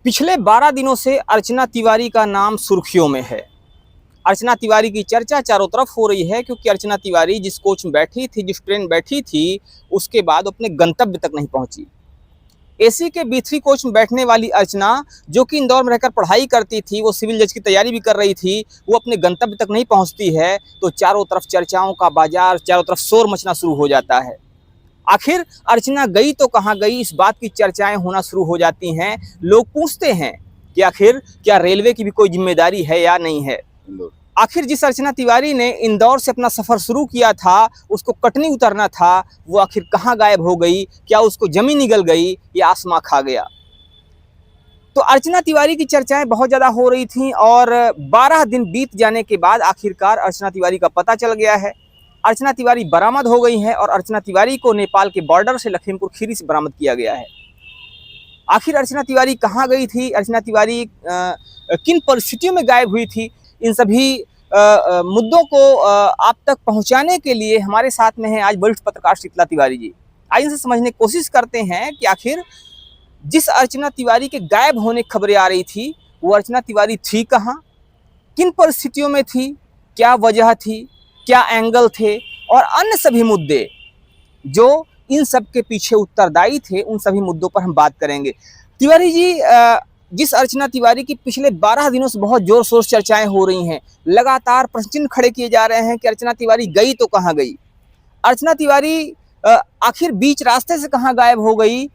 पिछले 12 दिनों से अर्चना तिवारी का नाम सुर्खियों में है। अर्चना तिवारी की चर्चा चारों तरफ हो रही है क्योंकि अर्चना तिवारी जिस कोच में बैठी थी, जिस ट्रेन बैठी थी, उसके बाद अपने गंतव्य तक नहीं पहुंची। एसी के B3 कोच में बैठने वाली अर्चना, जो कि इंदौर में रहकर पढ़ाई करती थी, वो सिविल जज की तैयारी भी कर रही थी, वो अपने गंतव्य तक नहीं पहुंचती है तो चारों तरफ चर्चाओं का बाजार, चारों तरफ शोर मचना शुरू हो जाता है। आखिर अर्चना गई तो कहाँ गई, इस बात की चर्चाएं होना शुरू हो जाती हैं। लोग पूछते हैं कि आखिर क्या रेलवे की भी कोई जिम्मेदारी है या नहीं है। आखिर जिस अर्चना तिवारी ने इंदौर से अपना सफ़र शुरू किया था, उसको कटनी उतरना था, वो आखिर कहाँ गायब हो गई? क्या उसको जमीन निगल गई या आसमां खा गया? तो अर्चना तिवारी की चर्चाएं बहुत ज़्यादा हो रही थीं और 12 दिन बीत जाने के बाद आखिरकार अर्चना तिवारी का पता चल गया है। अर्चना तिवारी बरामद हो गई हैं और अर्चना तिवारी को नेपाल के बॉर्डर से लखीमपुर खीरी से बरामद किया गया है। आखिर अर्चना तिवारी कहाँ गई थी, अर्चना तिवारी किन परिस्थितियों में गायब हुई थी, इन सभी मुद्दों को आप तक पहुंचाने के लिए हमारे साथ में हैं आज वरिष्ठ पत्रकार शीतला तिवारी जी। आज इनसे समझने की कोशिश करते हैं कि आखिर जिस अर्चना तिवारी के गायब होने की खबरें आ रही थी, वो अर्चना तिवारी थी कहाँ, किन परिस्थितियों में थी, क्या वजह थी, क्या एंगल थे और अन्य सभी मुद्दे जो इन सब के पीछे उत्तरदायी थे, उन सभी मुद्दों पर हम बात करेंगे। तिवारी जी, जिस अर्चना तिवारी की पिछले 12 दिनों से बहुत जोर शोर चर्चाएं हो रही हैं, लगातार प्रश्न चिन्ह खड़े किए जा रहे हैं कि अर्चना तिवारी गई तो कहाँ गई, अर्चना तिवारी आखिर बीच रास्ते से कहाँ गायब हो गई।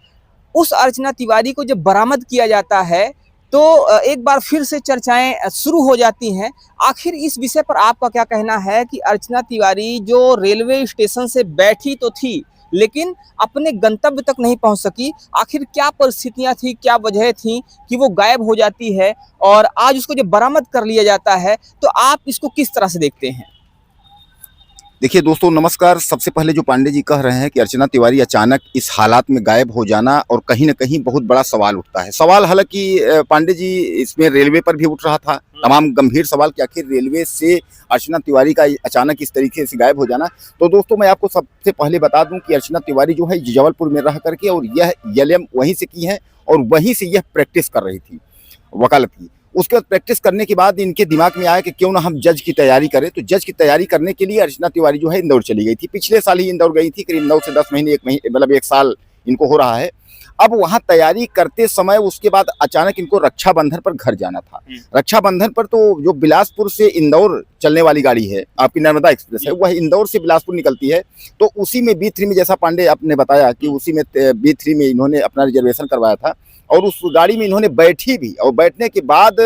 उस अर्चना तिवारी को जब बरामद किया जाता है तो एक बार फिर से चर्चाएं शुरू हो जाती हैं। आखिर इस विषय पर आपका क्या कहना है कि अर्चना तिवारी जो रेलवे स्टेशन से बैठी तो थी लेकिन अपने गंतव्य तक नहीं पहुंच सकी, आखिर क्या परिस्थितियां थी, क्या वजह थी कि वो गायब हो जाती है और आज उसको जब बरामद कर लिया जाता है तो आप इसको किस तरह से देखते हैं? देखिए दोस्तों, नमस्कार। सबसे पहले जो पांडे जी कह रहे हैं कि अर्चना तिवारी अचानक इस हालात में गायब हो जाना और कहीं ना कहीं बहुत बड़ा सवाल उठता है। सवाल हालांकि पांडे जी इसमें रेलवे पर भी उठ रहा था, तमाम गंभीर सवाल कि आखिर रेलवे से अर्चना तिवारी का अचानक इस तरीके से गायब हो जाना। तो दोस्तों, मैं आपको सबसे पहले बता दूं कि अर्चना तिवारी जो है जबलपुर में रह करके और यह LM वहीं से की है और वहीं से यह प्रैक्टिस कर रही थी वकालत की। उसके बाद प्रैक्टिस करने के बाद इनके दिमाग में आया कि क्यों ना हम जज की तैयारी करें। तो जज की तैयारी करने के लिए अर्चना तिवारी जो है इंदौर चली गई थी। पिछले साल ही इंदौर गई थी, करीब 9 से 10 महीने, 1 महीने मतलब 1 साल इनको हो रहा है। अब वहां तैयारी करते समय उसके बाद अचानक इनको रक्षाबंधन पर घर जाना था। रक्षाबंधन पर तो जो बिलासपुर से इंदौर चलने वाली गाड़ी है, आपकी नर्मदा एक्सप्रेस है, वह इंदौर से बिलासपुर निकलती है। तो उसी में B3 में, जैसा पांडे आपने बताया कि उसी में B3 में इन्होंने अपना रिजर्वेशन करवाया था और उस गाड़ी में इन्होंने बैठी भी। और बैठने के बाद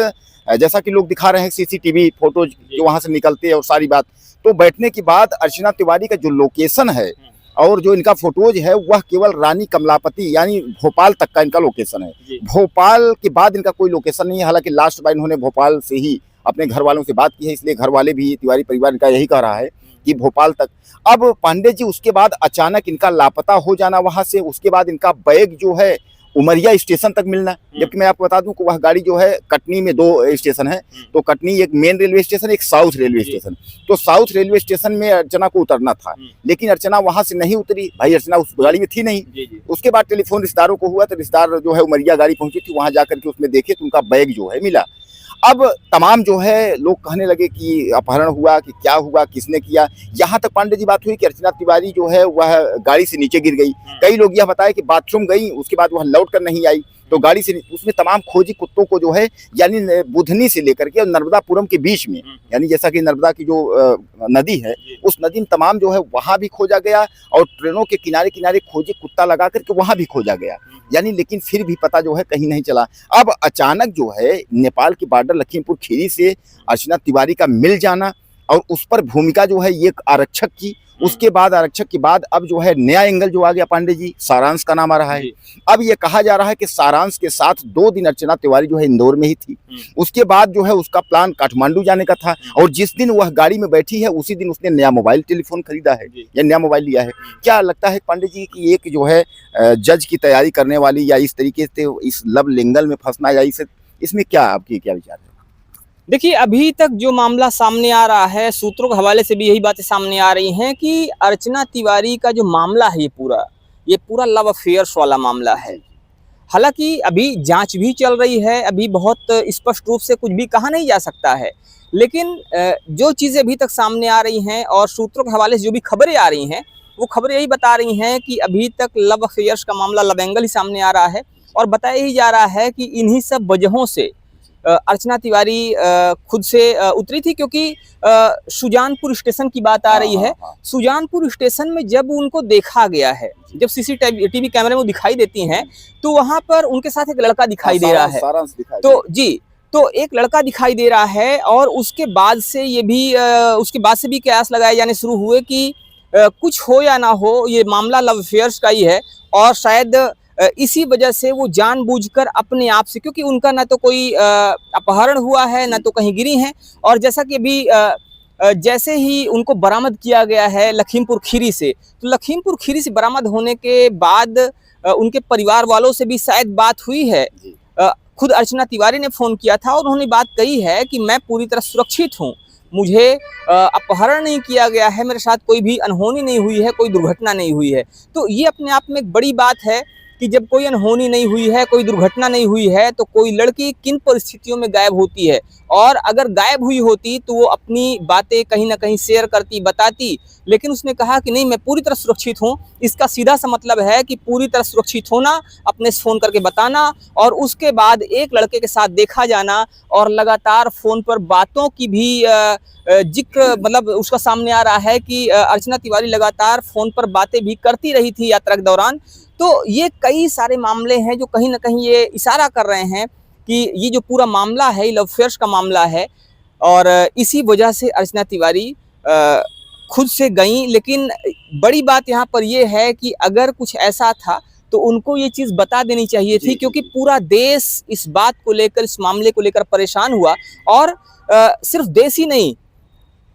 जैसा कि लोग दिखा रहे हैं CCTV फोटोज जो वहां से निकलते हैं और सारी बात, तो बैठने के बाद अर्चना तिवारी का जो लोकेशन है और जो इनका फोटोज है वह केवल रानी कमलापति यानी भोपाल तक का इनका लोकेशन है। भोपाल के बाद इनका कोई लोकेशन नहीं है। हालांकि लास्ट बार इन्होंने भोपाल से ही अपने घर वालों से बात की है, इसलिए घर वाले भी, तिवारी परिवार का यही कह रहा है कि भोपाल तक। अब पांडे जी, उसके बाद अचानक इनका लापता हो जाना वहां से, उसके बाद इनका बैग जो है उमरिया स्टेशन तक मिलना। जबकि मैं आपको बता दूं कि वह गाड़ी जो है, कटनी में 2 स्टेशन है, तो कटनी एक मेन रेलवे स्टेशन, एक साउथ रेलवे स्टेशन। तो साउथ रेलवे स्टेशन में अर्चना को उतरना था, लेकिन अर्चना वहां से नहीं उतरी। भाई, अर्चना उस गाड़ी में थी नहीं। उसके बाद टेलीफोन रिश्तेदारों को हुआ तो रिश्तेदार जो है उमरिया गाड़ी पहुंची थी, वहां जाकर के उसमें देखे तो उनका बैग जो है मिला। अब तमाम जो है लोग कहने लगे कि अपहरण हुआ, कि क्या हुआ, किसने किया। यहाँ तक पांडे जी बात हुई कि अर्चना तिवारी जो है वह गाड़ी से नीचे गिर गई। कई लोग यह बताए कि बाथरूम गई, उसके बाद वह लौट कर नहीं आई, तो गाड़ी से उसमें तमाम खोजी कुत्तों को जो है, यानी बुधनी से लेकर के नर्मदापुरम के बीच में, यानी जैसा कि नर्मदा की जो नदी है, उस नदी में तमाम जो है वहां भी खोजा गया और ट्रेनों के किनारे किनारे खोजी कुत्ता लगा करके वहां भी खोजा गया, यानी लेकिन फिर भी पता जो है कहीं नहीं चला। अब अचानक जो है नेपाल की बॉर्डर लखीमपुर खीरी से अर्चना तिवारी का मिल जाना और उस पर भूमिका जो है ये आरक्षक की, उसके बाद आरक्षक के बाद अब जो है नया एंगल जो आ गया पांडे जी, सारांश का नाम आ रहा है। अब ये कहा जा रहा है कि सारांश के साथ 2 दिन अर्चना तिवारी जो है इंदौर में ही थी। उसके बाद जो है उसका प्लान काठमांडू जाने का था और जिस दिन वह गाड़ी में बैठी है उसी दिन उसने नया मोबाइल टेलीफोन खरीदा है या नया मोबाइल लिया है। क्या लगता है पांडे जी कि एक जो है जज की तैयारी करने वाली या इस तरीके से इस लव लिंगल में फंसना, या इसमें क्या आपकी क्या विचार है? देखिए, अभी तक जो मामला सामने आ रहा है, सूत्रों के हवाले से भी यही बातें सामने आ रही हैं कि अर्चना तिवारी का जो मामला है ये पूरा लव अफेयर्स वाला मामला है। हालांकि अभी जांच भी चल रही है, अभी बहुत स्पष्ट रूप से कुछ भी कहा नहीं जा सकता है, लेकिन जो चीज़ें अभी तक सामने आ रही हैं और सूत्रों के हवाले से जो भी खबरें आ रही हैं, वो खबरें यही बता रही हैं कि अभी तक लव अफेयर्स का मामला, लव एंगल ही सामने आ रहा है और बताया ही जा रहा है कि इन्हीं सब वजहों से अर्चना तिवारी खुद से उतरी थी, क्योंकि सुजानपुर स्टेशन की बात आ रही है। सुजानपुर स्टेशन में जब उनको देखा गया है, जब सीसीटीवी कैमरे में वो दिखाई देती हैं, तो वहां पर उनके साथ एक लड़का दिखाई दे रहा है। तो जी, तो एक लड़का दिखाई दे रहा है और उसके बाद से ये भी उसके बाद से भी कयास लगाए जाने शुरू हुए कि कुछ हो या ना हो, ये मामला लव अफेयर्स का ही है और शायद इसी वजह से वो जानबूझकर अपने आप से, क्योंकि उनका ना तो कोई अपहरण हुआ है, ना तो कहीं गिरी हैं, और जैसा कि अभी जैसे ही उनको बरामद किया गया है लखीमपुर खीरी से, तो लखीमपुर खीरी से बरामद होने के बाद उनके परिवार वालों से भी शायद बात हुई है। खुद अर्चना तिवारी ने फ़ोन किया था और उन्होंने बात कही है कि मैं पूरी तरह सुरक्षित हूँ, मुझे अपहरण नहीं किया गया है, मेरे साथ कोई भी अनहोनी नहीं हुई है, कोई दुर्घटना नहीं हुई है। तो ये अपने आप में एक बड़ी बात है कि जब कोई अनहोनी नहीं हुई है, कोई दुर्घटना नहीं हुई है, तो कोई लड़की किन परिस्थितियों में गायब होती है, और अगर गायब हुई होती तो वो अपनी बातें कहीं ना कहीं शेयर करती, बताती, लेकिन उसने कहा कि नहीं, मैं पूरी तरह सुरक्षित हूँ। इसका सीधा सा मतलब है कि पूरी तरह सुरक्षित होना, अपने से फ़ोन करके बताना और उसके बाद एक लड़के के साथ देखा जाना और लगातार फ़ोन पर बातों की भी जिक्र, मतलब उसका सामने आ रहा है कि अर्चना तिवारी लगातार फ़ोन पर बातें भी करती रही थी यात्रा के दौरान। तो ये कई सारे मामले हैं जो कहीं ना कहीं ये इशारा कर रहे हैं कि ये जो पूरा मामला है, लव अफेयर्स का मामला है, और इसी वजह से अर्चना तिवारी खुद से गई। लेकिन बड़ी बात यहाँ पर ये है कि अगर कुछ ऐसा था तो उनको ये चीज़ बता देनी चाहिए थी, क्योंकि पूरा देश इस बात को लेकर, इस मामले को लेकर परेशान हुआ। और सिर्फ देश ही नहीं,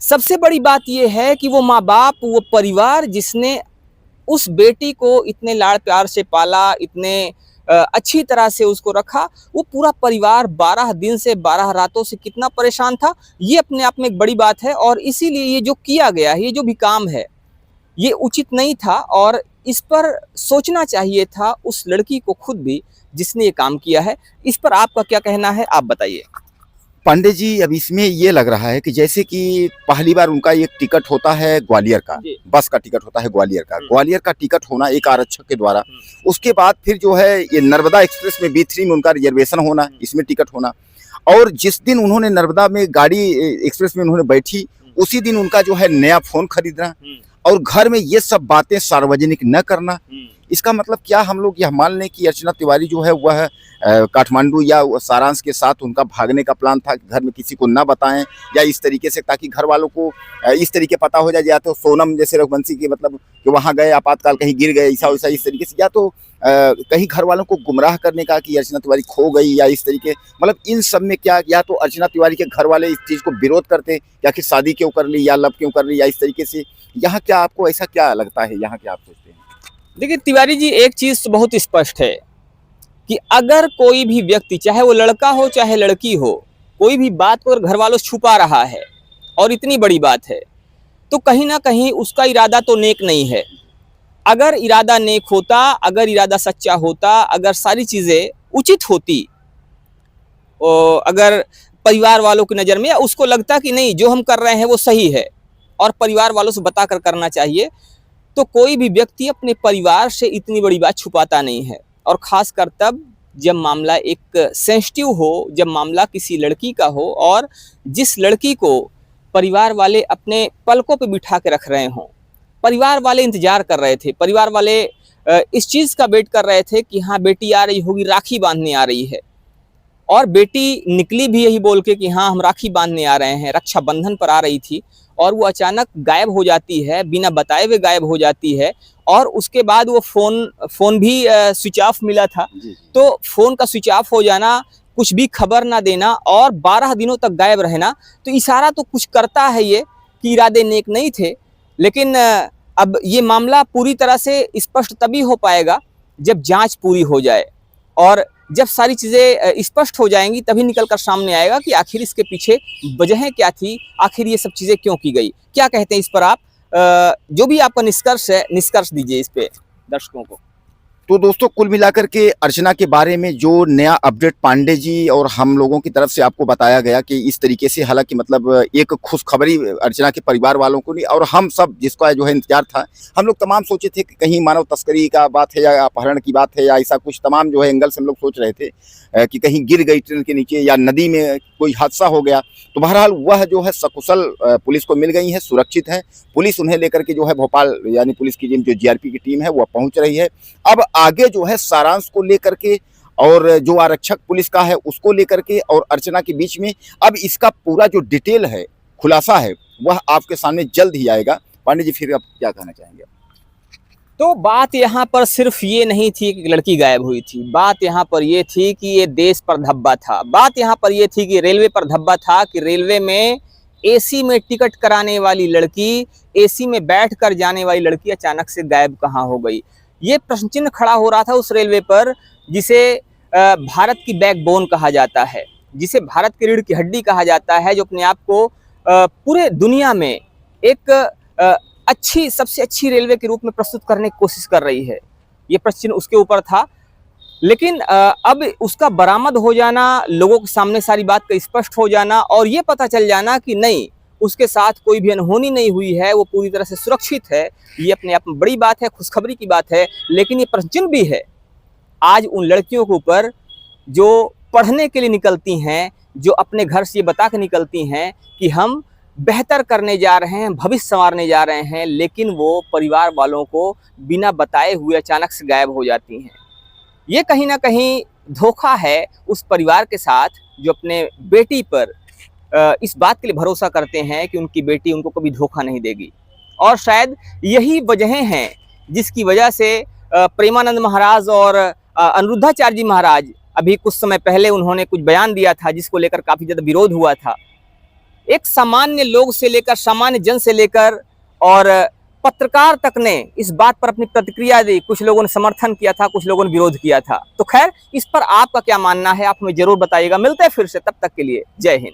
सबसे बड़ी बात ये है कि वो माँ बाप, वो परिवार जिसने उस बेटी को इतने लाड़ प्यार से पाला, इतने अच्छी तरह से उसको रखा, वो पूरा परिवार 12 दिन से 12 रातों से कितना परेशान था, ये अपने आप में एक बड़ी बात है। और इसीलिए ये जो किया गया है, ये जो भी काम है, ये उचित नहीं था और इस पर सोचना चाहिए था उस लड़की को खुद भी जिसने ये काम किया है। इस पर आपका क्या कहना है, आप बताइए। पांडे जी, अब इसमें ये लग रहा है कि जैसे कि पहली बार उनका एक टिकट होता है ग्वालियर का, बस का टिकट होता है ग्वालियर का, ग्वालियर का टिकट होना एक आरक्षक के द्वारा, उसके बाद फिर जो है ये नर्मदा एक्सप्रेस में B3 में उनका रिजर्वेशन होना, इसमें टिकट होना, और जिस दिन उन्होंने नर्मदा में गाड़ी एक्सप्रेस में उन्होंने बैठी, उसी दिन उनका जो है नया फोन खरीदना और घर में ये सब बातें सार्वजनिक न करना। इसका मतलब क्या हम लोग यह मान लें कि अर्चना तिवारी जो है वह काठमांडू या सारांश के साथ उनका भागने का प्लान था, घर में किसी को ना बताएं या इस तरीके से, ताकि घर वालों को इस तरीके पता हो जाए, या तो सोनम जैसे रघुवंशी के मतलब कि वहां गए आपातकाल कहीं गिर गए, ऐसा वैसा इस तरीके से, या तो कहीं घर वालों को गुमराह करने का कि अर्चना तिवारी खो गई या इस तरीके, मतलब इन सब में क्या, या तो अर्चना तिवारी के घर वाले इस चीज़ को विरोध करते कि आखिर शादी क्यों कर ली या लव क्यों कर ली या इस तरीके से, यहाँ क्या आपको ऐसा क्या लगता है, यहाँ क्या आप सोचते हैं? देखिए तिवारी जी, एक चीज़ तो बहुत स्पष्ट है कि अगर कोई भी व्यक्ति, चाहे वो लड़का हो चाहे लड़की हो, कोई भी बात को घर वालों से छुपा रहा है और इतनी बड़ी बात है, तो कहीं ना कहीं उसका इरादा तो नेक नहीं है। अगर इरादा नेक होता, अगर इरादा सच्चा होता, अगर सारी चीज़ें उचित होती, अगर परिवार वालों की नज़र में, या उसको लगता कि नहीं जो हम कर रहे हैं वो सही है और परिवार वालों से बता कर करना चाहिए, तो कोई भी व्यक्ति अपने परिवार से इतनी बड़ी बात छुपाता नहीं है। और ख़ासकर तब जब मामला एक सेंसिटिव हो, जब मामला किसी लड़की का हो और जिस लड़की को परिवार वाले अपने पलकों पे बिठा के रख रहे हों। परिवार वाले इंतज़ार कर रहे थे, परिवार वाले इस चीज़ का वेट कर रहे थे कि हाँ बेटी आ रही होगी, राखी बांधने आ रही है, और बेटी निकली भी यही बोल के कि हाँ हम राखी बांधने आ रहे हैं, रक्षाबंधन पर आ रही थी, और वो अचानक गायब हो जाती है, बिना बताए हुए गायब हो जाती है। और उसके बाद वो फ़ोन भी स्विच ऑफ मिला था, तो फ़ोन का स्विच ऑफ हो जाना, कुछ भी खबर ना देना और 12 दिनों तक गायब रहना, तो इशारा तो कुछ करता है ये कि इरादे नेक नहीं थे। लेकिन अब ये मामला पूरी तरह से स्पष्ट तभी हो पाएगा जब जांच पूरी हो जाए, और जब सारी चीज़ें स्पष्ट हो जाएंगी तभी निकल कर सामने आएगा कि आखिर इसके पीछे वजहें क्या थी, आखिर ये सब चीज़ें क्यों की गई। क्या कहते हैं इस पर आप? जो भी आपका निष्कर्ष है, निष्कर्ष दीजिए इस पे दर्शकों को। तो दोस्तों कुल मिलाकर के अर्चना के बारे में जो नया अपडेट पांडे जी और हम लोगों की तरफ से आपको बताया गया कि इस तरीके से, हालांकि मतलब एक खुशखबरी अर्चना के परिवार वालों को नहीं, और हम सब जिसका जो है इंतजार था, हम लोग तमाम सोचे थे कि कहीं मानव तस्करी का बात है या अपहरण की बात है या ऐसा कुछ, तमाम जो है एंगल से हम लोग सोच रहे थे कि कहीं गिर गई ट्रेन के नीचे या नदी में कोई हादसा हो गया। तो बहरहाल वह जो है सकुशल पुलिस को मिल गई है, सुरक्षित है। पुलिस उन्हें लेकर के जो है भोपाल यानी पुलिस की जो जीआरपी की टीम है वह पहुंच रही है। अब आगे जो है सारांश को लेकर के और जो आरक्षक पुलिस का है उसको लेकर के और अर्चना के बीच में अब इसका पूरा जो डिटेल है, खुलासा है, वह आपके सामने जल्द ही आएगा। पांडे जी फिर अब क्या कहना चाहेंगे? तो बात यहाँ पर सिर्फ ये नहीं थी कि लड़की गायब हुई थी, बात यहाँ पर ये थी कि ये देश पर धब्बा था, बात यहाँ पर ये थी कि रेलवे पर धब्बा था कि रेलवे में एसी में टिकट कराने वाली लड़की, एसी में बैठ कर जाने वाली लड़की अचानक से गायब कहाँ हो गई। ये प्रश्न चिन्ह खड़ा हो रहा था उस रेलवे पर जिसे भारत की बैकबोन कहा जाता है, जिसे भारत की रीढ़ की हड्डी कहा जाता है, जो अपने आप को पूरे दुनिया में एक अच्छी, सबसे अच्छी रेलवे के रूप में प्रस्तुत करने की कोशिश कर रही है। ये प्रश्न चिन्ह उसके ऊपर था। लेकिन अब उसका बरामद हो जाना, लोगों के सामने सारी बात का स्पष्ट हो जाना और ये पता चल जाना कि नहीं, उसके साथ कोई भी अनहोनी नहीं हुई है, वो पूरी तरह से सुरक्षित है, ये अपने आप में बड़ी बात है, खुशखबरी की बात है। लेकिन ये प्रश्न चिन्ह भी है आज उन लड़कियों के ऊपर जो पढ़ने के लिए निकलती हैं, जो अपने घर से ये बता के निकलती हैं कि हम बेहतर करने जा रहे हैं, भविष्य संवारने जा रहे हैं, लेकिन वो परिवार वालों को बिना बताए हुए अचानक से गायब हो जाती हैं। ये कहीं ना कहीं धोखा है उस परिवार के साथ जो अपने बेटी पर इस बात के लिए भरोसा करते हैं कि उनकी बेटी उनको कभी धोखा नहीं देगी। और शायद यही वजहें हैं जिसकी वजह से प्रेमानंद महाराज और अनिरुद्धाचार्य जी महाराज, अभी कुछ समय पहले उन्होंने कुछ बयान दिया था जिसको लेकर काफ़ी ज़्यादा विरोध हुआ था। एक सामान्य लोग से लेकर, सामान्य जन से लेकर और पत्रकार तक ने इस बात पर अपनी प्रतिक्रिया दी। कुछ लोगों ने समर्थन किया था, कुछ लोगों ने विरोध किया था। तो खैर, इस पर आपका क्या मानना है, आप हमें जरूर बताइएगा। मिलते हैं फिर से, तब तक के लिए जय हिंद।